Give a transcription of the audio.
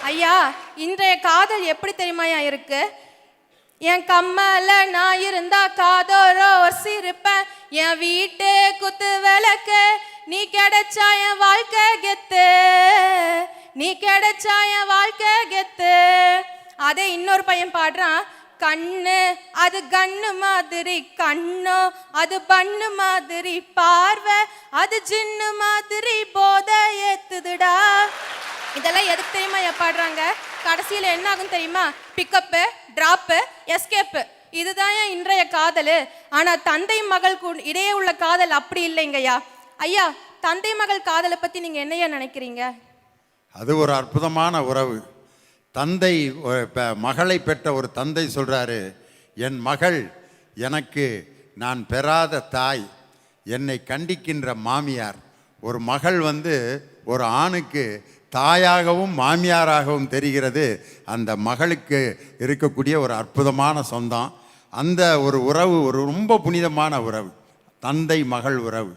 ஐயா, இன்றைய காதல் எப்படி தெரியுமாயா இருக்கு? என் கம்மல நான் இருந்தா காதோரோ சிரிப்பேன், என் வீட்டு குத்து விளக்கு நீ கிடைச்சா என் வாழ்க்கை கெத்து, நீ கிடைச்சா என் வாழ்க்கை கெத்து. அதே இன்னொரு பையன் பாடுறான், கண்ணு அது கண்ணு மாதிரி, கண்ணோ அது பண்ணு மாதிரி, பார்வை அது ஜின்னு மாதிரி போத ஏத்துதுடா. இதெல்லாம் எதுக்கு தெரியுமா பாடுறாங்க? கடைசியில் என்ன ஆகும் தெரியுமா? Pickup, drop, escape. இதுதான் இன்றைய காதல். ஆனால் தந்தை மகள் இடையே உள்ள காதல் அப்படி இல்லைங்கய்யா. ஐயா, தந்தை மகள் காதலை பற்றி நீங்கள் என்னையா நினைக்கிறீங்க? அது ஒரு அற்புதமான உறவு. தந்தை மகளை பெற்ற ஒரு தந்தை சொல்கிறாரு, என் மகள் எனக்கு நான் பெறாத தாய், என்னை கண்டிக்கின்ற மாமியார். ஒரு மகள் ஒரு ஆணுக்கு தாயாகவும் மாமியாராகவும் தெரிகிறது. அந்த மகளுக்கு இருக்கக்கூடிய ஒரு அற்புதமான சொந்தம். அந்த ஒரு உறவு ஒரு ரொம்ப புனிதமான உறவு, தந்தை மகள் உறவு.